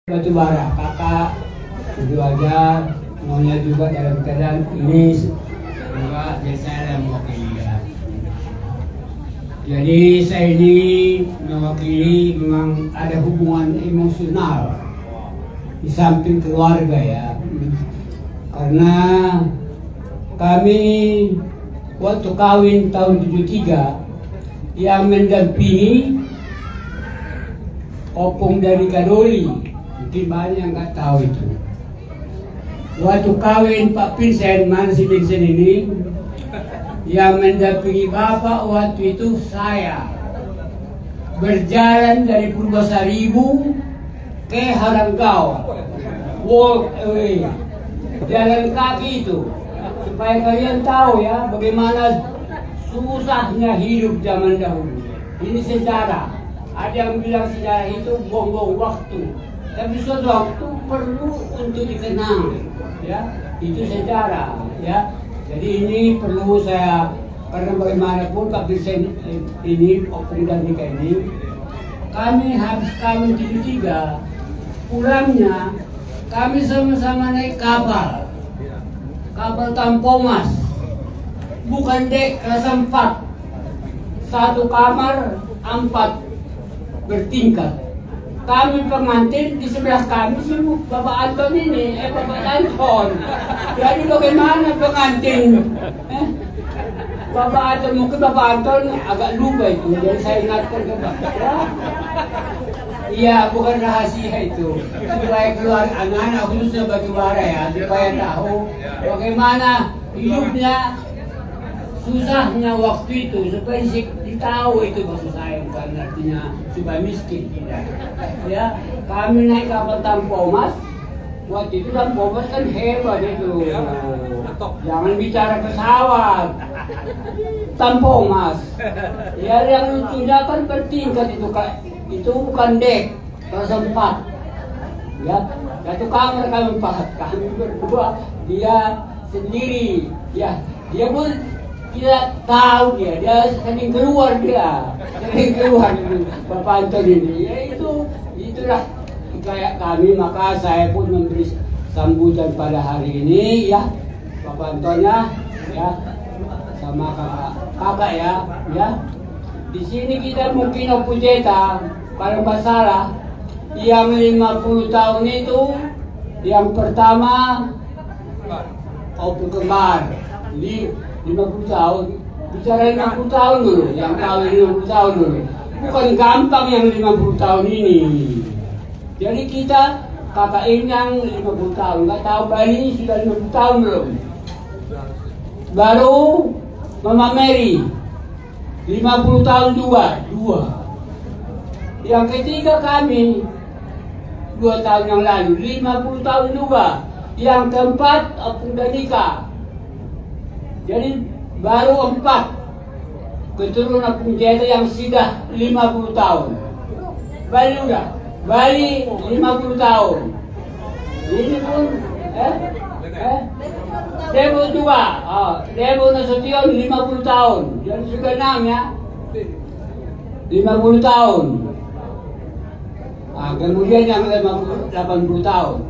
Batubara, kakak itu aja maunya juga dalam keadaan ini juga saya yang mewakili ya. Jadi saya ini mewakili memang ada hubungan emosional di samping keluarga ya, karena kami waktu kawin tahun 73 yang mendampingi opung dari Kadoli. Mungkin banyak yang nggak tahu itu. Waktu kawin Pak Vincent, mana si Vincent ini, yang mendampingi Bapak waktu itu saya berjalan dari Purwosaribu ke Haranggau, walk away, jalan kaki itu, supaya kalian tahu ya bagaimana susahnya hidup zaman dahulu. Ini sejarah. Ada yang bilang sejarah itu buang-buang waktu. Tapi suatu waktu perlu untuk dikenang, ya itu sejarah, ya. Jadi ini perlu saya, karena bagaimanapun Pak Vincent ini opung dan Nika ini, kami habis kawin 73, pulangnya kami sama-sama naik kapal Tampomas, bukan dek kelas 4, satu kamar 4 bertingkat. Kami pengantin, di sebelah kami si Bapak Anton ini, Bapak Anton. Jadi bagaimana pengantin? Bapak Anton, mungkin Bapak Anton agak lupa itu, jadi saya ingatkan ke Bapak. Iya, bukan rahasia itu. Supaya keluar anak-anak khususnya Batubara ya, supaya tahu bagaimana hidupnya, susahnya waktu itu, supaya ditahu itu maksud saya, bukan artinya supaya miskin tidak. Ya, kami naik kapal Tampomas, waktu itu Tampomas kan hebat itu. Jangan bicara pesawat, Tampomas. Ya, yang lucunya kan bertingkat itu bukan dek, kelas 4. Ya, satu kamar kami 4, kami berdua, dia sendiri. Ya, dia pun tidak tahu dia sering keluar itu Bapak Anton ini. Ya itulah kayak kami, maka saya pun memberi sambutan pada hari ini ya Bapak Antonnya ya sama kakak ya. Di sini kita mungkin opujeta kalau nggak salah yang 50 tahun itu yang pertama opung kembar 50 tahun, bicara 50 tahun dulu, yang kawin 50 tahun dulu. Bukan gampang yang 50 tahun ini. Jadi kita kakak ini yang 50 tahun, nggak tahu Bali sudah 50 tahun belum. Baru Mama Mary 50 tahun juga, 2. Yang ketiga kami 2 tahun yang lalu 50 tahun juga. Yang keempat Opung Danika. Jadi baru 4 keturunan Punjeta yang sudah 50 tahun. Bali 50 tahun. Ini pun Devo juga. Devo Nasution 50 tahun. Jadi sudah 6 ya. 50 tahun. Kemudian yang 80 tahun.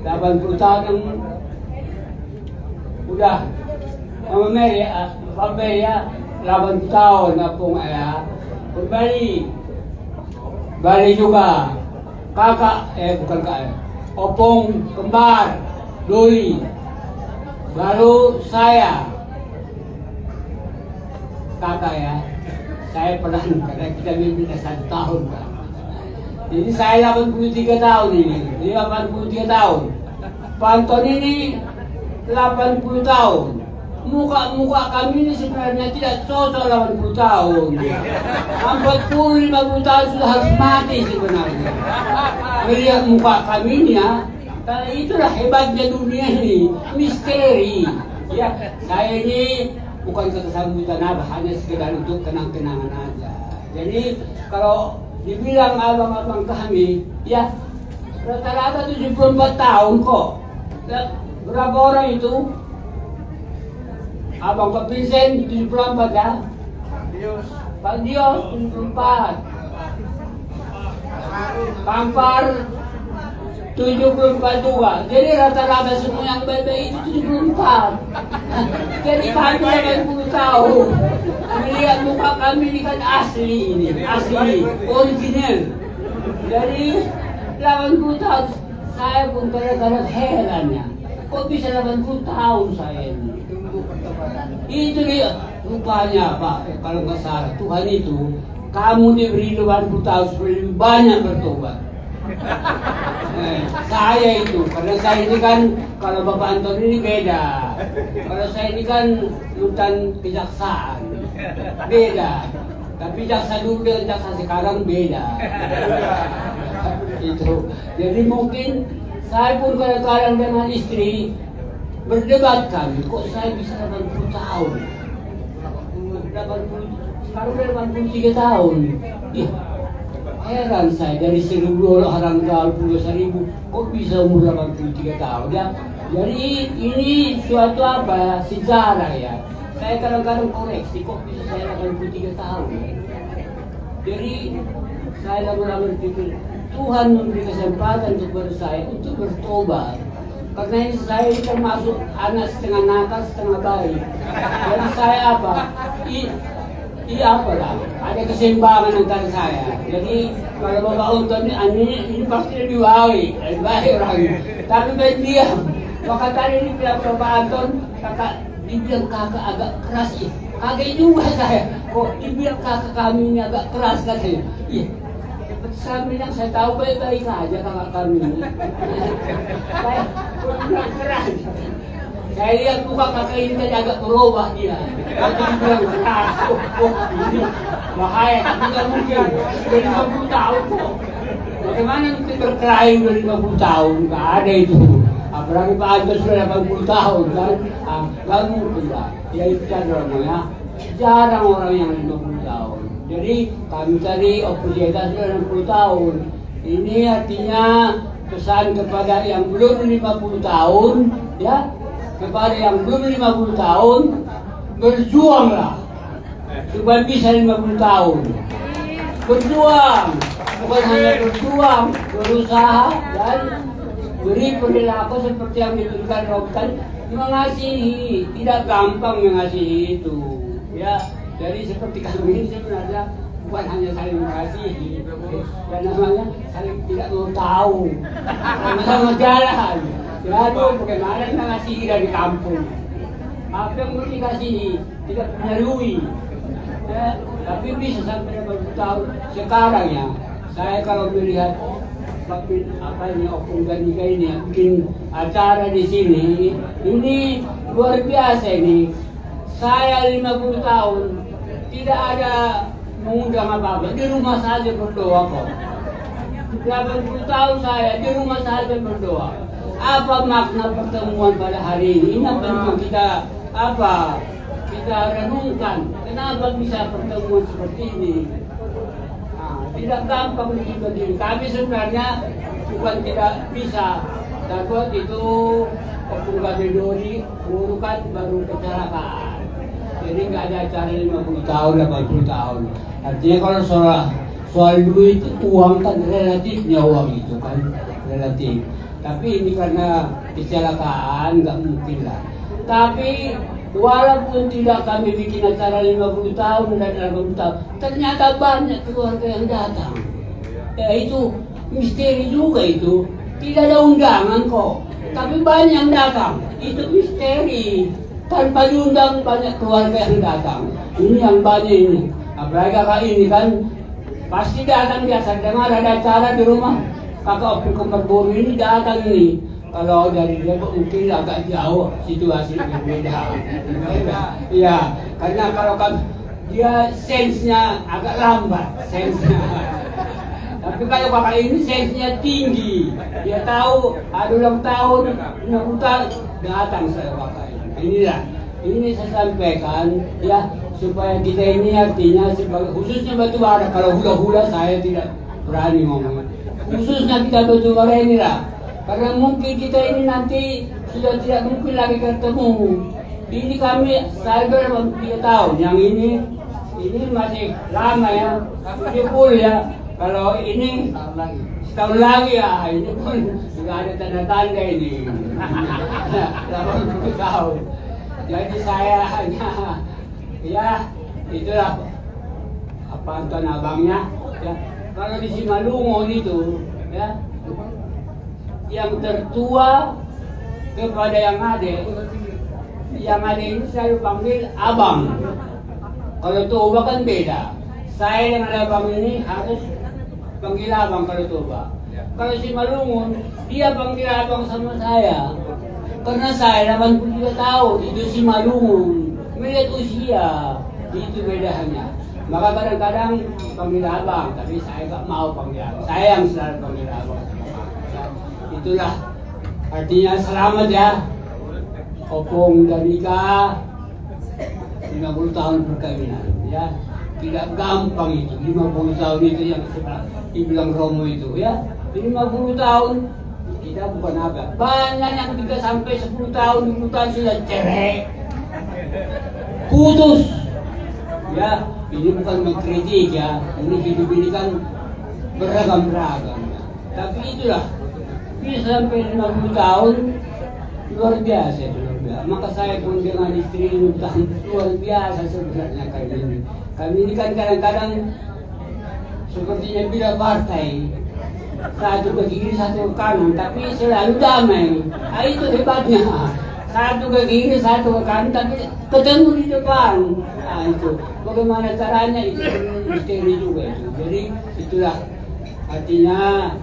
80 tahun yang udah Mama Mary, Pak Mary ya, 8 tahun Opung ya. Bali juga. Kakak, bukan kakak, opung kembar, Doli. Baru saya, kakak ya. Saya pernah, karena kita beda 1 tahun kan. Jadi saya 83 tahun ini, 83 tahun. Panton ini 80 tahun. Muka kami ini sebenarnya tidak cocok 80 tahun. 40-50 tahun sudah harus mati sebenarnya. Melihat muka kami ini ya, karena itulah hebatnya dunia ini, misteri. Ya, saya ini bukan kesambutan apa, hanya sekedar untuk kenang-kenangan aja. Jadi kalau dibilang abang-abang kami, ya rata-rata 74 tahun kok. Berapa orang itu? Abang Pak Vincent 74 ya? Pak Dios 74. Pampar 74 juga. Jadi rata-rata semua yang baik-baik itu 74. Jadi kami 80 tahun. Melihat muka kami ini kan asli ini, asli, original. Jadi 80 tahun saya pun kadang-kadang herannya. Kok bisa 80 tahun saya ini? Itu dia rupanya Pak, kalau nggak salah Tuhan itu kamu diberi 80 tahun supaya lebih banyak bertobat. Saya itu, karena saya ini kan, kalau Bapak Anton ini beda. Kalau saya ini kan lulusan kejaksaan, beda. Tapi jaksa dulu dengan jaksa sekarang beda. Itu. Jadi mungkin saya pun kadang-kadang dengan istri berdebat kami, kok saya bisa 80 tahun? 80, sekarang udah 83 tahun. Ih, heran saya dari 1.000 orang tahun 21.000, kok bisa umur 83 tahun ya? Jadi ini suatu apa? Sejarah ya. Saya kadang-kadang koreksi, kok bisa saya 83 tahun? Jadi saya lama-lama berpikir, Tuhan memberi kesempatan kepada saya untuk bertobat. Karena ini saya termasuk anak setengah nakal, setengah baik. Jadi saya apa? Iya apa lah? Ada keseimbangan antara saya. Jadi kalau Bapak Unton ini pasti lebih baik orangnya. Tapi baik diam. Maka tadi ini bilang Bapak Anton, kakak dibilang kakak agak keras ya. Kaget juga saya. Kok dibilang kakak kami ini agak keras katanya. Iya. Saya bilang saya tahu baik-baik aja kakak kami ini. Saya bilang keras. Saya lihat muka kakak ini tadi agak berubah dia. Dia bilang keras. Ini bahaya. Tidak mungkin. Sudah 50 tahun kok. Bagaimana mungkin berkelahi sudah 50 tahun? Tidak ada itu. Apalagi Pak Anton sudah 80 tahun kan? Tidak mungkin lah. Ya itu namanya. Jarang orang yang 50 tahun. Jadi kami tadi oposisitas sudah 60 tahun. Ini artinya pesan kepada yang belum 50 tahun, ya, kepada yang belum 50 tahun, berjuanglah supaya bisa 50 tahun. Berjuang, bukan hanya berjuang, berusaha dan beri perilaku seperti yang diberikan Rokan, mengasihi, tidak gampang mengasihi itu, ya. Jadi seperti kami ini sebenarnya bukan hanya saling mengasihi, dan namanya saling tidak mau tahu, sama-sama jalan. Lalu bagaimana mengasihi dari kampung? Apa yang mau dikasihi tidak melalui, tapi bisa sampai 20 tahun. Sekarang ya, saya kalau melihat apa ini Opung Ganika ini bikin acara di sini, ini luar biasa ini. Saya 50 tahun. Tidak ada mengundang apa-apa, di rumah saja berdoa kok. 80 tahun saya di rumah saja berdoa. Apa makna pertemuan pada hari ini? Ini apa kita apa? Kita renungkan. Kenapa bisa pertemuan seperti ini? Tidak gampang untuk diri. Kami sebenarnya bukan tidak bisa. Takut itu Opung Gadedori urukan baru kecelakaan. Jadi nggak ada acara 50 tahun, 80 tahun. Artinya kalau soal duit itu uang kan relatifnya uang itu kan relatif. Tapi ini karena kecelakaan nggak mungkin lah. Tapi walaupun tidak kami bikin acara 50 tahun dan 80 tahun, ternyata banyak keluarga yang datang. Ya itu misteri juga itu. Tidak ada undangan kok, tapi banyak yang datang. Itu misteri. Tanpa diundang banyak keluarga yang datang. Ini yang banyak ini. Apalagi kakak ini kan pasti datang biasa. Dengar ada acara di rumah kakak Opung Kembarboru ini datang ini. Kalau dari dia mungkin agak jauh situasi berbeda. Iya, karena kalau kan dia sense-nya agak lambat, sense-nya. Tapi kalau kakak ini sense-nya tinggi. Dia tahu ada ulang tahun, 60 tahun datang saya kakak. Inilah, ini saya sampaikan ya supaya kita ini artinya sebagai khususnya batubara. Kalau hula-hula saya tidak berani ngomong. Khususnya kita batubara inilah, karena mungkin kita ini nanti sudah tidak mungkin lagi ketemu. Ini kami saya berapa tahun, yang ini masih lama ya, 70 ya. Kalau ini setahun lagi ya, ini pun nggak ada tanda-tanda ini. 80 tahun. Jadi saya hanya ya itulah apa Anton abangnya ya. Kalau di Simalungun itu ya yang tertua kepada yang ada ini selalu panggil abang. Kalau tua kan beda. Saya dengan abang ini harus panggil abang kalau tua. Kalau Simalungun dia panggil abang sama saya. Karena saya 83 tahun, itu Simalungun. Melihat usia, itu bedanya. Maka kadang-kadang panggil abang, tapi saya nggak mau panggil abang. Saya yang selalu panggil abang. Itulah artinya selamat ya. Opung dan Ika 50 tahun perkawinan ya. Tidak gampang itu, 50 tahun itu yang dibilang Romo itu ya. 50 tahun kita bukan apa. Banyak yang 3 sampai 10 tahun, 20 tahun sudah cerai, putus. Ya, ini bukan mengkritik ya. Ini hidup ini kan beragam-ragam. Ya. Tapi itulah, bisa sampai 50 tahun luar biasa itu. Maka saya pun dengan istri luar biasa sebenarnya kami ini. Kami ini kan kadang-kadang sepertinya beda partai. Satu ke kiri, satu ke kanan, tapi selalu damai. Nah, itu hebatnya. Satu ke kiri, satu ke kanan, tapi ketemu di depan. Nah, itu bagaimana caranya itu misteri juga itu. Jadi itulah artinya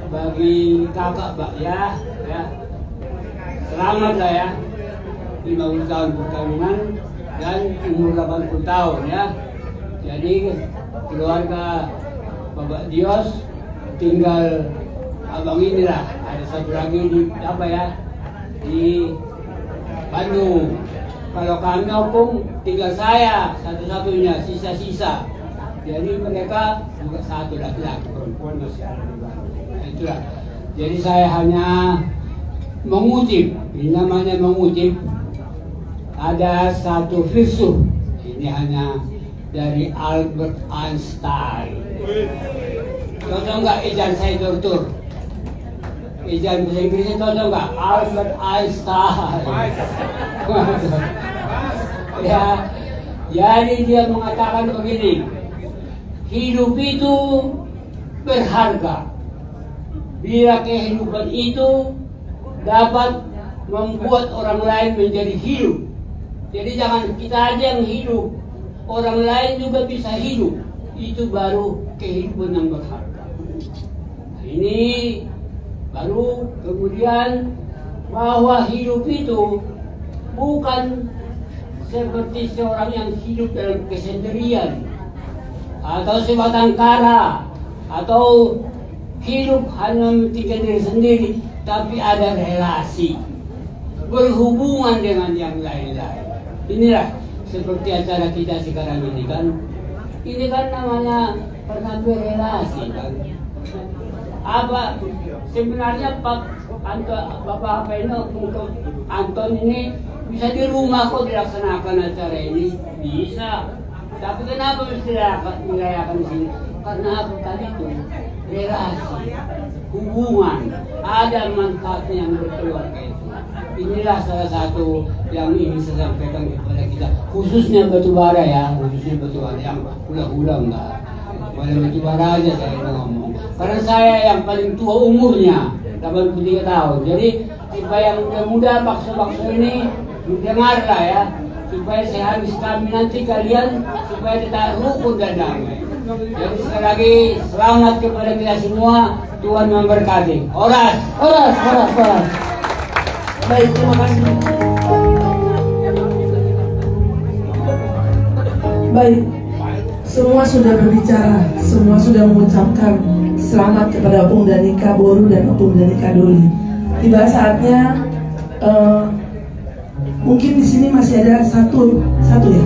bagi kakak Mbak ya. Selamat lah ya. 50 tahun perkawinan dan umur 80 tahun ya. Jadi keluarga Bapak Dios tinggal abang inilah. Ada satu lagi di apa ya, di Bandung. Kalau kami opung tinggal saya satu-satunya, sisa-sisa. Jadi mereka juga satu laki-laki, perempuan masih ada di Bandung. Nah, itulah. Jadi saya hanya mengutip, ini namanya mengutip. Ada satu filsuf, ini hanya dari Albert Einstein. Cocok nggak ejaan saya tur-tur? Ejaan bahasa Inggrisnya cocok nggak? Albert Einstein. Ya, jadi dia mengatakan begini, hidup itu berharga bila kehidupan itu dapat membuat orang lain menjadi hidup. Jadi jangan kita aja yang hidup, orang lain juga bisa hidup. Itu baru kehidupan yang berharga. Ini baru kemudian bahwa hidup itu bukan seperti seorang yang hidup dalam kesendirian atau sebatang kara atau hidup hanya mementingkan diri sendiri, tapi ada relasi berhubungan dengan yang lain-lain. Inilah seperti acara kita sekarang ini kan. Ini kan namanya pernah berrelasi kan. Apa sebenarnya Bapak apa ini untuk Anton ini bisa di rumah kok dilaksanakan acara ini? Bisa. Tapi kenapa mesti dirayakan di sini? Karena apa tadi itu? Relasi, hubungan, ada manfaatnya yang berkeluarga itu. Inilah salah satu yang ingin saya sampaikan kepada kita, khususnya batubara ya, khususnya batubara yang ulang-ulang enggak. Pada batubara aja saya ngomong. Karena saya yang paling tua umurnya, 83 tahun. Jadi supaya yang muda-muda bakso-bakso ini dengarlah ya, supaya saya habis kami nanti kalian supaya tetap rukun dan damai. Jadi sekali lagi selamat kepada kita semua, Tuhan memberkati. Oras. Baik, terima kasih. Baik, semua sudah berbicara, semua sudah mengucapkan selamat kepada Opung Danika Boru dan Opung Danika Doli. Tiba saatnya, mungkin di sini masih ada satu ya.